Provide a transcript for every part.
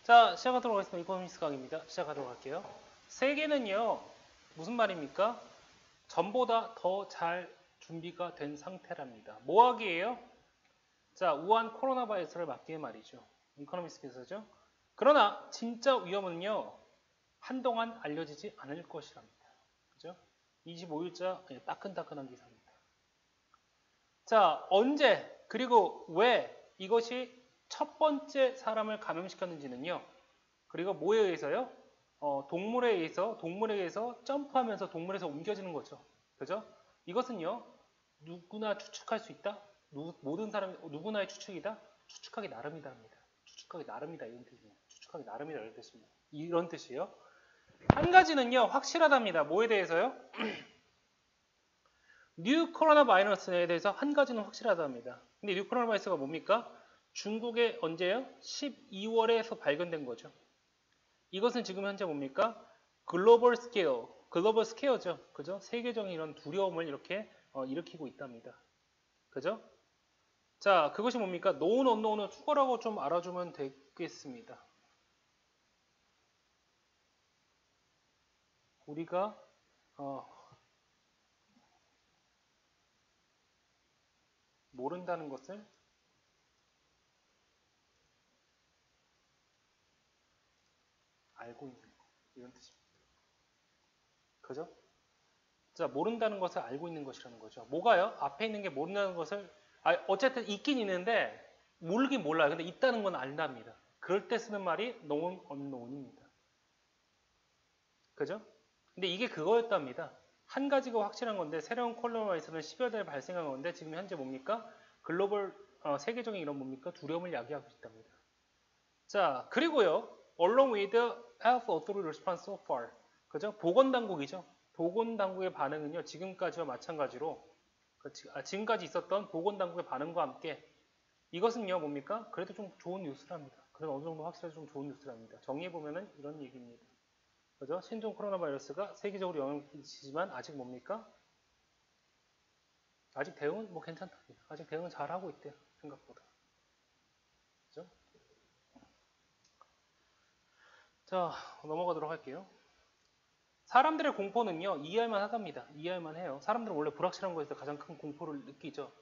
자, 시작하도록 하겠습니다. 이코노미스 강의입니다. 시작하도록 할게요. 세계는요, 무슨 말입니까? 전보다 더 잘 준비가 된 상태랍니다. 뭐 하기예요? 자, 우한 코로나 바이러스를 막기 위해 말이죠. 이코노미스에서죠. 그러나 진짜 위험은요, 한동안 알려지지 않을 것이랍니다. 그죠? 25일자 따끈따끈한 기사입니다. 자, 언제 그리고 왜 이것이 첫 번째 사람을 감염시켰는지는요. 그리고 뭐에 의해서요? 동물에 의해서 점프하면서 동물에서 옮겨지는 거죠. 그죠? 이것은요. 누구나 추측할 수 있다. 모든 사람이 누구나의 추측이다. 추측하기 나름이다입니다. 추측하기 나름이다 이런 뜻이에요. 추측하기 나름이다 이런 뜻입니다. 이런 뜻이에요. 한 가지는요. 확실하답니다. 뭐에 대해서요? 뉴 코로나 바이러스에 대해서 한 가지는 확실하답니다. 근데 뉴 코로나 바이러스가 뭡니까? 중국에 언제요? 12월에서 발견된 거죠. 이것은 지금 현재 뭡니까? 글로벌 스케어죠. 그죠? 세계적인 이런 두려움을 이렇게 일으키고 있답니다. 그죠? 자, 그것이 뭡니까? known unknown을 수거라고 좀 알아주면 되겠습니다. 우리가 모른다는 것을 알고 있는 것 이런 뜻입니다. 그죠? 자, 모른다는 것을 알고 있는 것이라는 거죠. 뭐가요? 앞에 있는 게 모른다는 것을 어쨌든 있긴 있는데 모르긴 몰라요. 근데 있다는 건 안답니다. 그럴 때 쓰는 말이 known unknown입니다. 그죠? 근데 이게 그거였답니다. 한 가지가 확실한 건데 새로운 코로나 바이러스는 10여 달에 발생한 건데 지금 현재 뭡니까? 글로벌 세계적인 이런 뭡니까? 두려움을 야기하고 있답니다. 자, 그리고요. along with the health authority response so far. 그죠? 보건당국이죠. 보건당국의 반응은요. 지금까지와 마찬가지로 지금까지 있었던 보건당국의 반응과 함께 이것은요. 뭡니까? 그래도 좀 좋은 뉴스랍니다. 그래도 어느 정도 확실하게 좀 좋은 뉴스랍니다. 정리해보면은 이런 얘기입니다. 그죠? 신종 코로나 바이러스가 세계적으로 영향을 끼치지만 아직 뭡니까? 아직 대응은 뭐 괜찮답니다. 아직 대응은 잘하고 있대요. 생각보다. 그죠? 자, 넘어가도록 할게요. 사람들의 공포는요, 이해할만 하답니다. 이해할만 해요. 사람들은 원래 불확실한 거에서 가장 큰 공포를 느끼죠.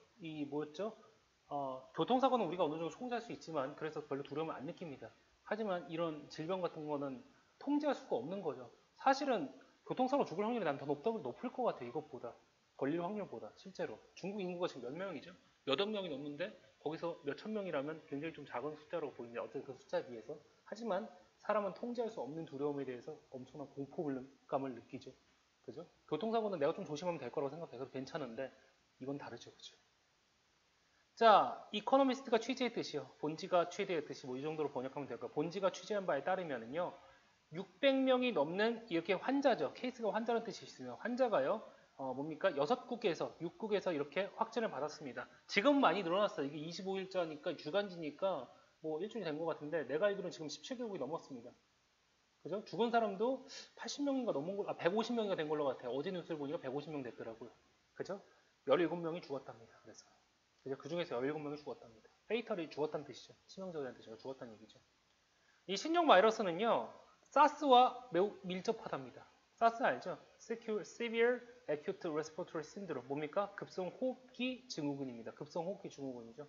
뭐였죠? 교통사고는 우리가 어느 정도 통제할 수 있지만, 그래서 별로 두려움을 안 느낍니다. 하지만 이런 질병 같은 거는 통제할 수가 없는 거죠. 사실은 교통사고로 죽을 확률이 난 더 높을 것 같아요. 이것보다. 걸릴 확률보다. 실제로. 중국 인구가 지금 몇 명이죠? 몇 억 명이 넘는데, 거기서 몇 천 명이라면 굉장히 좀 작은 숫자라고 보이는데, 어쨌든 그 숫자에 비해서. 하지만 사람은 통제할 수 없는 두려움에 대해서 엄청난 공포감을 느끼죠. 그죠? 교통사고는 내가 좀 조심하면 될 거라고 생각해서 괜찮은데 이건 다르죠. 그죠? 자, 이코노미스트가 취재했듯이요. 본지가 취재했듯이 뭐 이 정도로 번역하면 될까요? 본지가 취재한 바에 따르면은요. 600명이 넘는 이렇게 환자죠. 케이스가 환자라는 뜻이 있으면 환자가요. 뭡니까? 6국에서 이렇게 확진을 받았습니다. 지금 많이 늘어났어요. 이게 25일자니까 주간지니까 뭐 일주일이 된 것 같은데 내가 알기로는 지금 17개국이 넘었습니다. 그죠? 죽은 사람도 80명인가 넘은 걸로, 150명인가 된 걸로 같아요. 어제 뉴스를 보니까 150명 됐더라고요. 그죠? 17명이 죽었답니다. 그래서. 그죠? 그 중에서 17명이 죽었답니다. 페이털이 죽었다는 뜻이죠. 치명적이라는 뜻이죠. 죽었다는 얘기죠. 이 신종 바이러스는요, 사스와 매우 밀접하답니다. 사스 알죠? Severe Acute Respiratory Syndrome. 뭡니까? 급성호흡기 증후군입니다. 급성호흡기 증후군이죠.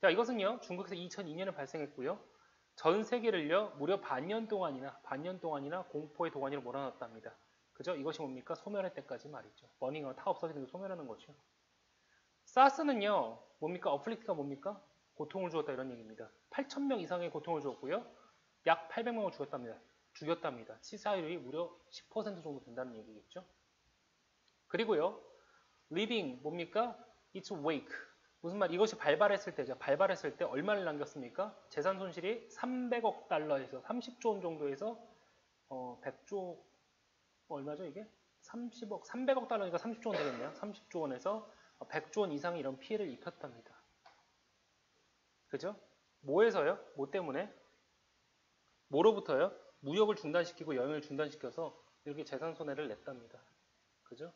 자, 이것은요, 중국에서 2002년에 발생했고요. 전 세계를요, 무려 반년 동안이나 공포의 동안으로 몰아넣었답니다. 그죠? 이것이 뭡니까? 소멸할 때까지 말이죠. 버닝은 다 없어지는 게 소멸하는 거죠. 사스는요, 뭡니까? 어플릭트가 뭡니까? 고통을 주었다 이런 얘기입니다. 8,000명 이상의 고통을 주었고요. 약 800명을 죽였답니다. 치사율이 무려 10% 정도 된다는 얘기겠죠. 그리고요, living 뭡니까? It's wake. 무슨 말? 이것이 발발했을 때죠. 발발했을 때 얼마를 남겼습니까? 재산 손실이 300억 달러에서 30조 원 정도에서 100조 얼마죠 이게? 300억 달러니까 30조 원 되겠네요. 30조 원에서 100조 원 이상의 이런 피해를 입혔답니다. 그죠? 뭐에서요? 뭐 때문에? 뭐로부터요? 무역을 중단시키고 여행을 중단시켜서 이렇게 재산 손해를 냈답니다. 그죠?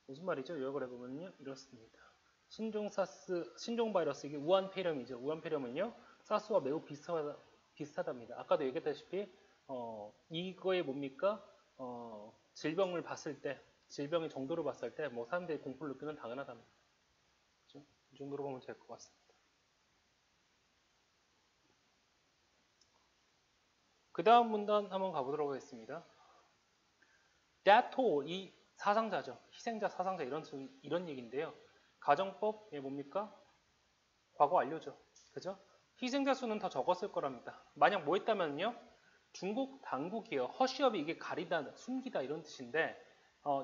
무슨 말이죠? 요약을 해보면요. 이렇습니다. 신종 바이러스, 이게 우한 폐렴이죠. 우한 폐렴은요, 사스와 매우 비슷하다. 비슷하답니다. 아까도 얘기했다시피 이거에 뭡니까? 질병을 봤을 때, 질병의 정도를 봤을 때 뭐 사람들이 공포를 느끼는 당연하답니다. 그렇죠? 이 정도로 보면 될 것 같습니다. 그 다음 문단 한번 가보도록 하겠습니다. 데토, 이 사상자죠. 희생자, 사상자 이런 얘기인데요. 가정법에 뭡니까? 과거 완료죠. 그죠? 희생자 수는 더 적었을 거랍니다. 만약 뭐 했다면요? 중국 당국이요. 허쉬업이 이게 가리다, 숨기다 이런 뜻인데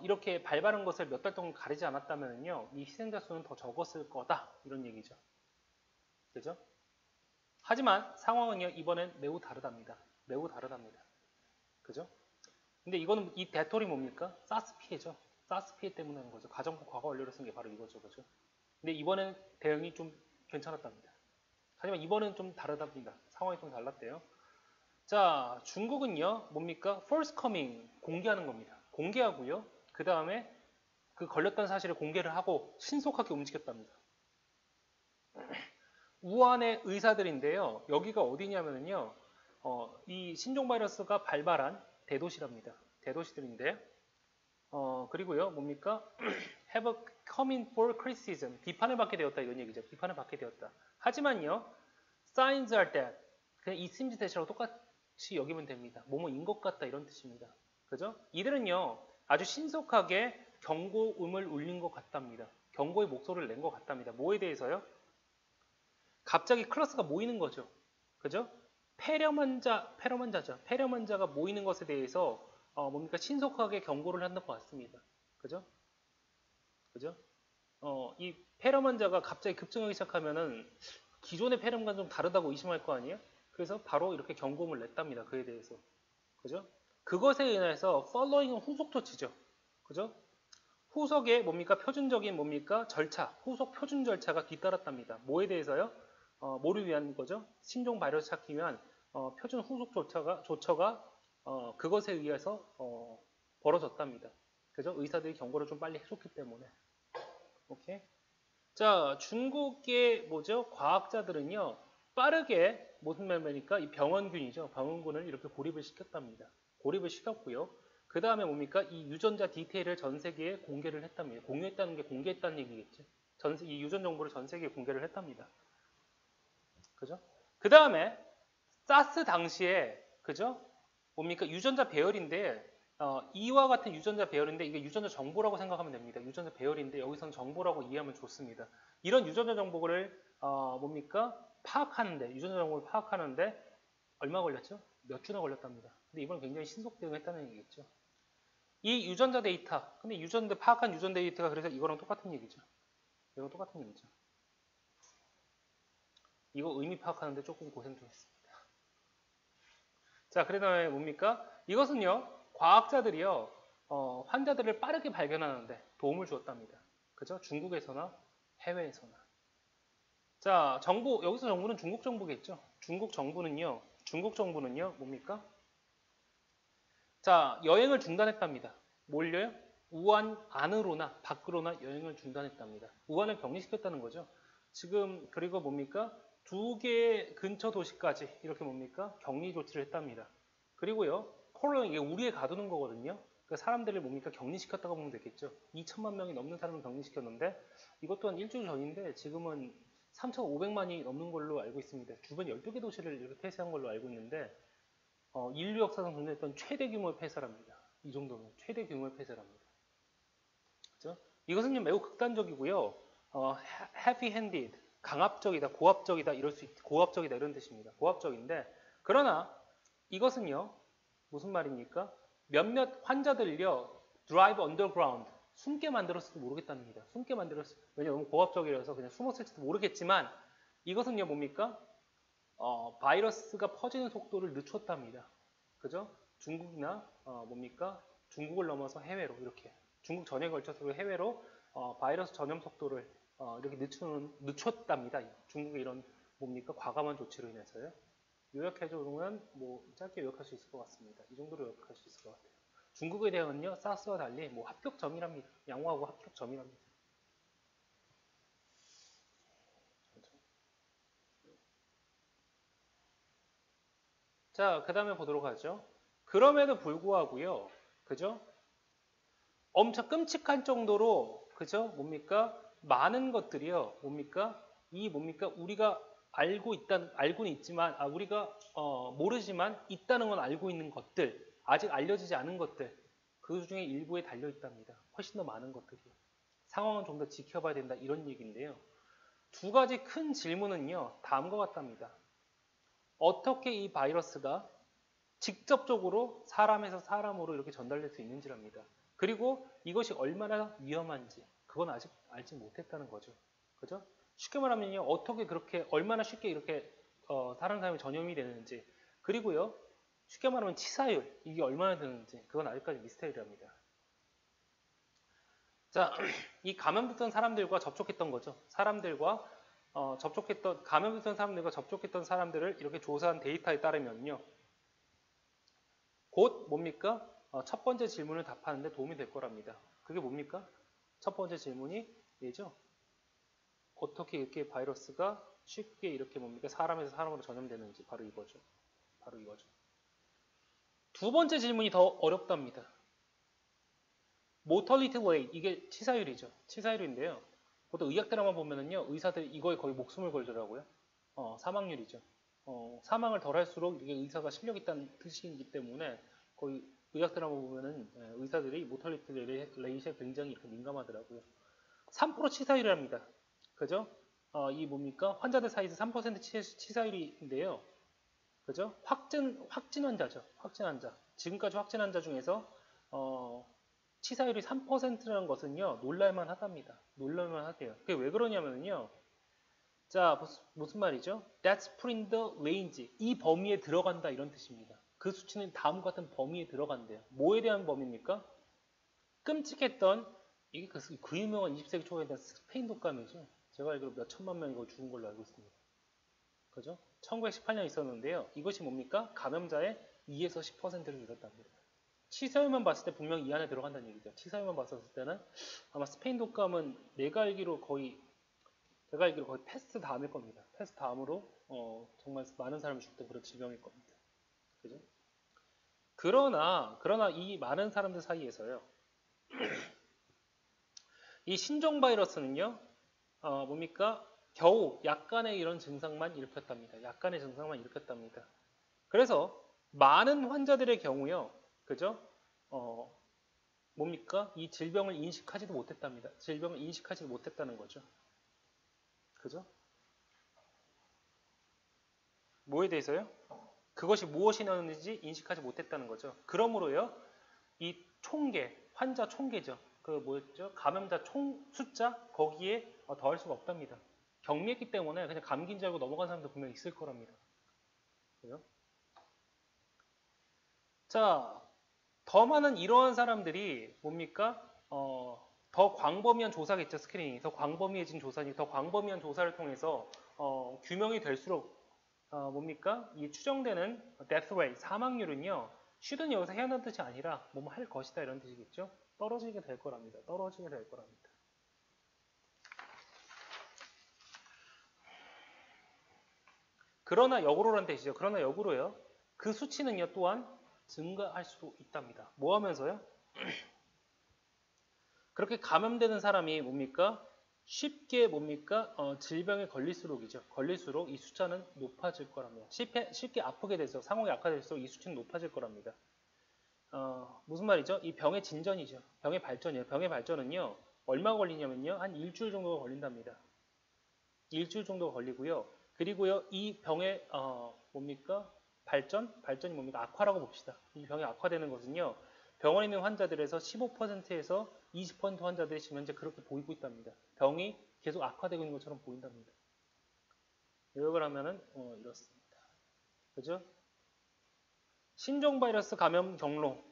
이렇게 발발한 것을 몇 달 동안 가리지 않았다면요. 이 희생자 수는 더 적었을 거다. 이런 얘기죠. 그죠? 하지만 상황은요. 이번엔 매우 다르답니다. 매우 다르답니다. 그죠? 근데 이거는 이 대토리 뭡니까? 사스 피해죠. 사스 피해 때문에 하는 거죠. 가정법 과거 완료를 쓴 게 바로 이거죠. 그죠? 근데 이번엔 대응이 좀 괜찮았답니다. 하지만 이번엔 좀 다르답니다. 상황이 좀 달랐대요. 자, 중국은요, 뭡니까? first coming, 공개하는 겁니다. 공개하고요. 그 다음에 그 걸렸다는 사실을 공개를 하고 신속하게 움직였답니다. 우한의 의사들인데요. 여기가 어디냐면요. 이 신종 바이러스가 발발한 대도시랍니다. 대도시들인데, 그리고요, 뭡니까? have come in for criticism. 비판을 받게 되었다. 이런 얘기죠. 비판을 받게 되었다. 하지만요, signs are that. 그냥 있음지 대시라고 똑같이 여기면 됩니다. 뭐뭐인 것 같다. 이런 뜻입니다. 그죠? 이들은요, 아주 신속하게 경고음을 울린 것 같답니다. 경고의 목소리를 낸 것 같답니다. 뭐에 대해서요? 갑자기 클러스가 모이는 거죠. 그죠? 폐렴 환자죠. 폐렴 환자가 모이는 것에 대해서 뭡니까? 신속하게 경고를 한것 같습니다. 그죠? 그죠? 이 폐렴 환자가 갑자기 급증하기 시작하면은 기존의 폐렴과는 좀 다르다고 의심할 거 아니에요? 그래서 바로 이렇게 경고음을 냈답니다. 그에 대해서. 그죠? 그것에 인해서 following은 후속 조치죠. 그죠? 후속에 뭡니까? 표준적인 뭡니까? 절차, 후속 표준 절차가 뒤따랐답니다. 뭐에 대해서요? 뭐를 위한 거죠? 신종 바이러스 찾기 위한 표준 후속 조처가 그것에 의해서 벌어졌답니다. 그죠? 의사들이 경고를 좀 빨리 해줬기 때문에. 오케이. 자, 중국의 뭐죠? 과학자들은요, 빠르게 무슨 말입니까? 이 병원균이죠. 병원균을 이렇게 고립을 시켰답니다. 고립을 시켰고요. 그 다음에 뭡니까? 이 유전자 디테일을 전 세계에 공개를 했답니다. 공유했다는 게 공개했다는 얘기겠죠. 이 유전 정보를 전 세계에 공개를 했답니다. 그죠? 그 다음에 사스 당시에 그죠? 뭡니까? 유전자 배열인데 이와 같은 유전자 배열인데 이게 유전자 정보라고 생각하면 됩니다. 유전자 배열인데 여기서는 정보라고 이해하면 좋습니다. 이런 유전자 정보를 뭡니까? 파악하는데 유전자 정보를 파악하는데 얼마 걸렸죠? 몇 주나 걸렸답니다. 근데 이번엔 굉장히 신속 대응했다는 얘기겠죠. 이 유전자 데이터, 근데 파악한 유전자 데이터가 그래서 이거랑 똑같은 얘기죠. 이거랑 똑같은 얘기죠. 이거 의미 파악하는데 조금 고생 좀 했습니다. 자, 그 다음에 뭡니까? 이것은요, 과학자들이요, 환자들을 빠르게 발견하는데 도움을 주었답니다. 그죠? 중국에서나 해외에서나. 자, 여기서 정부는 중국 정부겠죠? 중국 정부는요, 뭡니까? 자, 여행을 중단했답니다. 뭘요? 우한 안으로나 밖으로나 여행을 중단했답니다. 우한을 격리시켰다는 거죠. 지금, 그리고 뭡니까? 2개 근처 도시까지 이렇게 뭡니까? 격리 조치를 했답니다. 그리고요, 코로나 이게 우리에 가두는 거거든요. 그 사람들을 뭡니까? 격리시켰다고 보면 되겠죠. 2천만 명이 넘는 사람을 격리시켰는데 이것 또한 일주일 전인데 지금은 3,500만이 넘는 걸로 알고 있습니다. 주변 12개 도시를 이렇게 폐쇄한 걸로 알고 있는데 인류 역사상 존재했던 최대 규모의 폐쇄랍니다. 이 정도면 최대 규모의 폐쇄랍니다. 그렇죠? 이것은 매우 극단적이고요. heavy-handed, 강압적이다, 고압적이다 고압적이다 이런 뜻입니다. 고압적인데 그러나 이것은요 무슨 말입니까? 몇몇 환자들요 drive underground 숨게 만들었을지도 모르겠답니다. 숨게 만들었을 왜냐면 너무 고압적이라서 그냥 숨었을지도 모르겠지만 이것은요 뭡니까? 바이러스가 퍼지는 속도를 늦췄답니다. 그죠? 중국이나 뭡니까? 중국을 넘어서 해외로 이렇게 중국 전역에 걸쳐서 해외로 바이러스 전염 속도를 이렇게 늦췄답니다. 중국의 이런 뭡니까? 과감한 조치로 인해서요. 요약해주면 뭐 짧게 요약할 수 있을 것 같습니다. 이 정도로 요약할 수 있을 것 같아요. 중국에 대한은요, 사스와 달리 뭐 합격점이랍니다. 양호하고 합격점이랍니다. 자, 그 다음에 보도록 하죠. 그럼에도 불구하고요. 그죠? 엄청 끔찍한 정도로, 그죠? 뭡니까? 많은 것들이요. 뭡니까? 우리가 알고는 있지만, 우리가, 모르지만 있다는 건 알고 있는 것들, 아직 알려지지 않은 것들, 그 중에 일부에 달려 있답니다. 훨씬 더 많은 것들이요. 상황은 좀 더 지켜봐야 된다. 이런 얘기인데요. 두 가지 큰 질문은요. 다음과 같답니다. 어떻게 이 바이러스가 직접적으로 사람에서 사람으로 이렇게 전달될 수 있는지랍니다. 그리고 이것이 얼마나 위험한지 그건 아직 알지 못했다는 거죠. 그죠? 쉽게 말하면요. 어떻게 그렇게 얼마나 쉽게 이렇게 사람이 전염이 되는지 그리고요. 쉽게 말하면 치사율 이게 얼마나 되는지 그건 아직까지 미스테리랍니다. 자, 이 감염됐던 사람들과 접촉했던 거죠. 감염됐던 사람들과 접촉했던 사람들을 이렇게 조사한 데이터에 따르면요. 곧 뭡니까? 첫 번째 질문을 답하는데 도움이 될 거랍니다. 그게 뭡니까? 첫 번째 질문이 얘죠. 어떻게 이렇게 바이러스가 쉽게 이렇게 뭡니까? 사람에서 사람으로 전염되는지 바로 이거죠. 바로 이거죠. 두 번째 질문이 더 어렵답니다. mortality rate 이게 치사율이죠. 치사율인데요. 보통 의학 드라마 보면은요 의사들이 이거에 거의 목숨을 걸더라고요. 사망률이죠. 사망을 덜 할수록 이게 의사가 실력 있다는 뜻이기 때문에 거의 의학 드라마 보면은 의사들이 모탈리티 레이트에 굉장히 이렇게 민감하더라고요. 3% 치사율이랍니다. 그죠? 이 뭡니까? 환자들 사이에서 3% 치사율인데요. 그죠? 확진 환자죠. 확진 환자. 지금까지 확진 환자 중에서 치사율이 3%라는 것은요. 놀랄만 하답니다. 놀랄만 하대요. 그게 왜 그러냐면요. 자, 무슨 말이죠? That's within the range. 이 범위에 들어간다 이런 뜻입니다. 그 수치는 다음과 같은 범위에 들어간대요. 뭐에 대한 범위입니까? 끔찍했던 이게 그 유명한 20세기 초에 대한 스페인 독감이죠. 제가 알기로 몇 천만 명이 죽은 걸로 알고 있습니다. 그죠? 1918년 있었는데요. 이것이 뭡니까? 감염자의 2에서 10%를 이뤘답니다. 치사율만 봤을 때 분명 이 안에 들어간다는 얘기죠. 치사율만 봤을 때는 아마 스페인 독감은 제가 알기로 거의 패스트 다음일 겁니다. 패스트 다음으로 정말 많은 사람이 죽던 그런 질병일 겁니다. 그죠? 그러나 이 많은 사람들 사이에서요. 이 신종 바이러스는요. 뭡니까? 겨우 약간의 이런 증상만 일으켰답니다. 약간의 증상만 일으켰답니다. 그래서 많은 환자들의 경우요. 그죠? 뭡니까? 이 질병을 인식하지도 못했답니다. 질병을 인식하지도 못했다는 거죠. 그죠? 뭐에 대해서요? 그것이 무엇이었는지 인식하지 못했다는 거죠. 그러므로요, 이 총계, 환자 총계죠. 그 뭐였죠? 감염자 총 숫자 거기에 더할 수가 없답니다. 경미했기 때문에 그냥 감기인 줄 알고 넘어간 사람도 분명히 있을 거랍니다. 그죠? 자, 더 많은 이러한 사람들이 뭡니까? 더 광범위한 조사겠죠, 스크린이. 더 광범위해진 조사니, 더 광범위한 조사를 통해서 규명이 될수록 뭡니까? 이 추정되는 death rate, 사망률은요. 쉬든 여기서 해야하는 뜻이 아니라 뭐뭐 할 것이다 이런 뜻이겠죠. 떨어지게 될 거랍니다. 떨어지게 될 거랍니다. 그러나 역으로란 뜻이죠. 그러나 역으로요. 그 수치는요 또한 증가할 수도 있답니다. 뭐 하면서요? 그렇게 감염되는 사람이 뭡니까? 쉽게 뭡니까? 질병에 걸릴수록이죠. 걸릴수록 이 숫자는 높아질 거랍니다. 쉽게 아프게 돼서 상황이 악화될수록 이 수치는 높아질 거랍니다. 무슨 말이죠? 이 병의 진전이죠. 병의 발전이에요. 병의 발전은요. 얼마 걸리냐면요. 한 일주일 정도가 걸린답니다. 일주일 정도가 걸리고요. 그리고요. 이 병의 뭡니까? 발전이 뭡니까? 악화라고 봅시다. 이 병이 악화되는 것은요. 병원에 있는 환자들에서 15%에서 20% 환자들이 지금 현재 그렇게 보이고 있답니다. 병이 계속 악화되고 있는 것처럼 보인답니다. 요약을 하면은 이렇습니다. 그죠? 신종 바이러스 감염 경로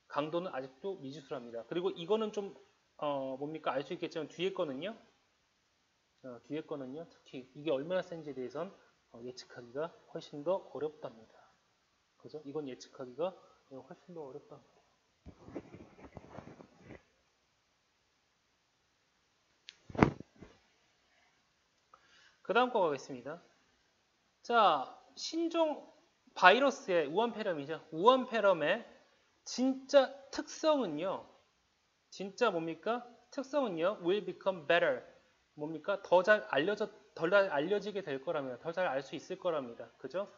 강도는 아직도 미지수랍니다. 그리고 이거는 좀 뭡니까? 알 수 있겠지만 뒤에 거는요. 특히 이게 얼마나 센지에 대해서는 예측하기가 훨씬 더 어렵답니다. 그죠? 이건 예측하기가 훨씬 더 어렵답니다. 그 다음 거 가겠습니다. 자, 신종 바이러스의 우한폐렴이죠. 우한폐렴의 진짜 특성은요. 진짜 뭡니까? 특성은요. will become better. 뭡니까? 덜 알려지게 될 거랍니다. 더 잘 알 수 있을 거랍니다. 그죠?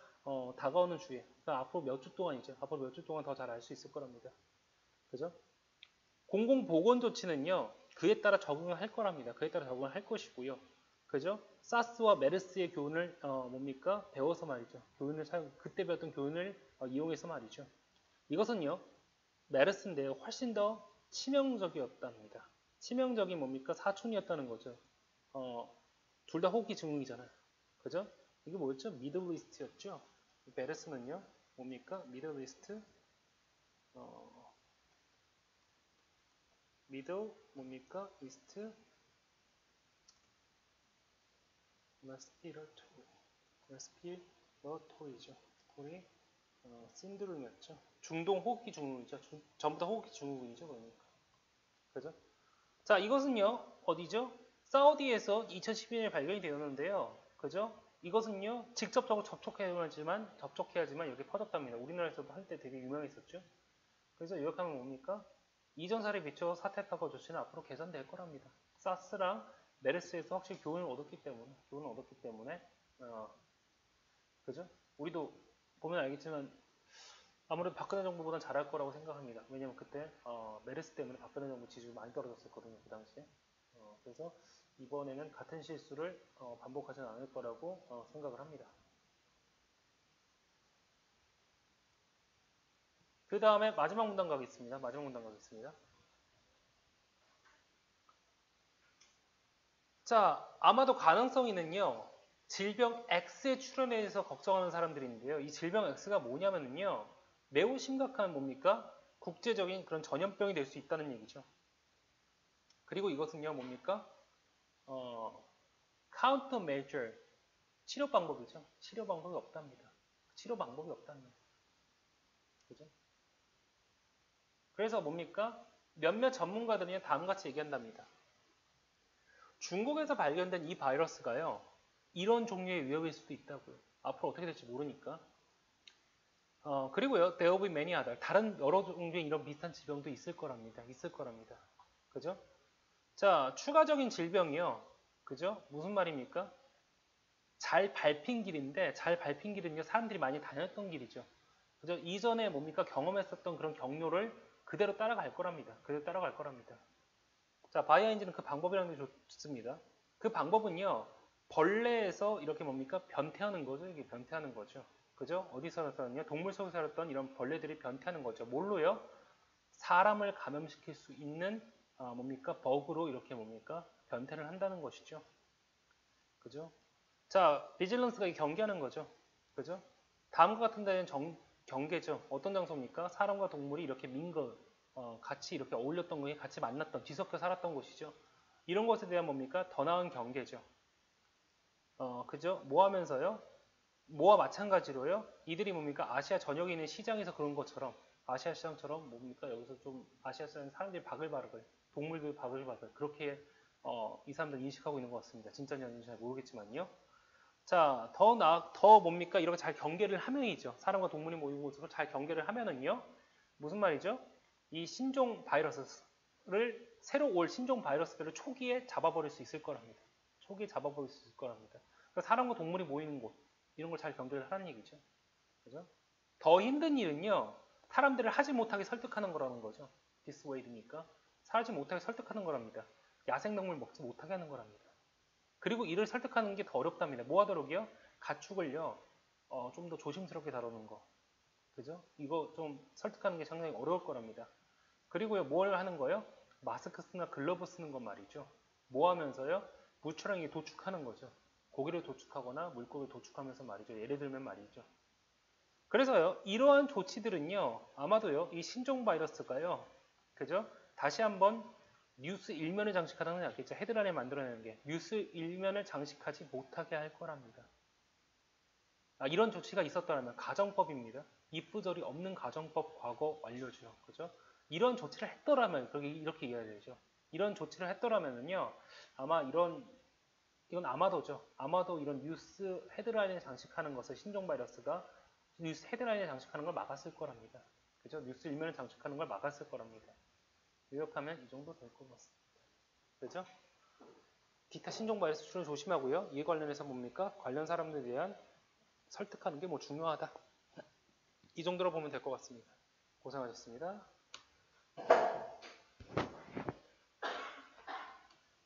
다가오는 주에. 그러니까 앞으로 몇 주 동안이죠. 앞으로 몇 주 동안 더 잘 알 수 있을 거랍니다. 그죠? 공공보건 조치는요. 그에 따라 적응을 할 거랍니다. 그에 따라 적응을 할 것이고요. 그죠? 사스와 메르스의 교훈을 뭡니까? 배워서 말이죠. 그때 배웠던 교훈을 이용해서 말이죠. 이것은요. 메르스인데요. 훨씬 더 치명적이었답니다. 치명적인 뭡니까? 사촌이었다는 거죠. 둘 다 호기 증후이잖아요. 그죠? 이게 뭐였죠? 미들 이스트였죠. 메르스는요. 뭡니까? 미들 이스트. 미들 뭡니까? 이스트 레스피러토리죠. 우리 신드롬이었죠. 중동 호흡기 증후군이죠. 전부 다 호흡기 증후군이죠. 그러니까. 그죠? 자, 이것은요. 어디죠? 사우디에서 2012년에 발견이 되었는데요. 그죠? 이것은요. 직접적으로 접촉해야지만 이렇게 퍼졌답니다. 우리나라에서도 한때 되게 유명했었죠. 그래서 요약하면 뭡니까? 이전 사례에 비춰 사태 파고 조치는 앞으로 개선될 거랍니다. 사스랑 메르스에서 확실히 교훈을 얻었기 때문에, 그죠? 우리도 보면 알겠지만, 아무래도 박근혜 정부보다 잘할 거라고 생각합니다. 왜냐면 그때, 메르스 때문에 박근혜 정부 지지율이 많이 떨어졌었거든요, 그 당시에. 그래서 이번에는 같은 실수를 반복하지는 않을 거라고 생각을 합니다. 그 다음에 마지막 문단 가겠습니다. 자, 아마도 가능성이는요. 질병 X의 출현에 대해서 걱정하는 사람들인데요. 이 질병 X가 뭐냐면요. 매우 심각한 뭡니까? 국제적인 그런 전염병이 될 수 있다는 얘기죠. 그리고 이것은요. 뭡니까? 카운터 메이저 치료 방법이죠. 치료 방법이 없답니다. 그죠? 그래서 뭡니까? 몇몇 전문가들이 다음같이 얘기한답니다. 중국에서 발견된 이 바이러스가요. 이런 종류의 위협일 수도 있다고요. 앞으로 어떻게 될지 모르니까. 그리고요. there will be many other. 다른 여러 종류의 이런 비슷한 질병도 있을 거랍니다. 그죠? 자, 추가적인 질병이요. 그죠? 무슨 말입니까? 잘 밟힌 길인데 잘 밟힌 길은요. 사람들이 많이 다녔던 길이죠. 그죠? 이전에 뭡니까? 경험했었던 그런 경로를 그대로 따라갈 거랍니다. 자, 바이오엔진은 그 방법이라는 게 좋습니다. 그 방법은요, 벌레에서 이렇게 뭡니까? 변태하는 거죠. 이게 변태하는 거죠. 그죠? 어디서 살았었냐? 동물 속에 살았던 이런 벌레들이 변태하는 거죠. 뭘로요? 사람을 감염시킬 수 있는, 뭡니까? 버그로 이렇게 뭡니까? 변태를 한다는 것이죠. 그죠? 자, 비질런스가 경계하는 거죠. 그죠? 다음과 같은 데는 경계죠. 어떤 장소입니까? 사람과 동물이 이렇게 같이 이렇게 어울렸던 것이 같이 만났던, 뒤섞여 살았던 곳이죠. 이런 것에 대한 뭡니까? 더 나은 경계죠. 그죠? 뭐 하면서요? 뭐와 마찬가지로요? 이들이 뭡니까? 아시아 전역에 있는 시장에서 그런 것처럼, 아시아 시장처럼 뭡니까? 여기서 좀 아시아 시장에 사람들이 바글바글, 동물들 바글바글, 그렇게 이 사람들 인식하고 있는 것 같습니다. 진짜인지 아닌지 잘 모르겠지만요. 자, 더 뭡니까? 이렇게 잘 경계를 하면이죠. 사람과 동물이 모이는 곳으로 잘 경계를 하면은요. 무슨 말이죠? 이 신종 바이러스를 새로 올 신종 바이러스들을 초기에 잡아버릴 수 있을 거랍니다. 그러니까 사람과 동물이 모이는 곳 이런 걸 잘 경계를 하라는 얘기죠. 그죠? 더 힘든 일은요. 사람들을 하지 못하게 설득하는 거라는 거죠. 디스웨이드니까 하지 못하게 설득하는 거랍니다. 야생동물 먹지 못하게 하는 거랍니다. 그리고 이를 설득하는 게 더 어렵답니다. 뭐 하도록이요? 가축을요. 좀 더 조심스럽게 다루는 거. 그죠? 이거 좀 설득하는 게 상당히 어려울 거랍니다. 그리고요, 뭘 하는 거예요? 마스크 쓰나 글러브 쓰는 건 말이죠. 뭐 하면서요? 무촬영에 도축하는 거죠. 고기를 도축하거나 물고기를 도축하면서 말이죠. 예를 들면 말이죠. 그래서요, 이러한 조치들은요, 아마도요, 이 신종 바이러스가요, 그죠? 다시 한번 뉴스 일면을 장식하다는 건 알겠죠? 헤드라인을 만들어내는 게 뉴스 일면을 장식하지 못하게 할 거랍니다. 이런 조치가 있었더라면 가정법입니다. 이부절이 없는 가정법 과거 완료죠. 그죠? 이런 조치를 했더라면 이렇게 이해해야 되죠. 이런 조치를 했더라면은요. 아마 이건 아마도죠. 아마도 이런 뉴스 헤드라인을 장식하는 것을 신종 바이러스가 뉴스 헤드라인에 장식하는 걸 막았을 거랍니다. 그죠? 뉴스 일면에 장식하는 걸 막았을 거랍니다. 요약하면 이 정도 될 것 같습니다. 그죠? 기타 신종 바이러스 출현 조심하고요. 이에 관련해서 뭡니까? 관련 사람들에 대한 설득하는 게 뭐 중요하다. 이 정도로 보면 될 것 같습니다. 고생하셨습니다.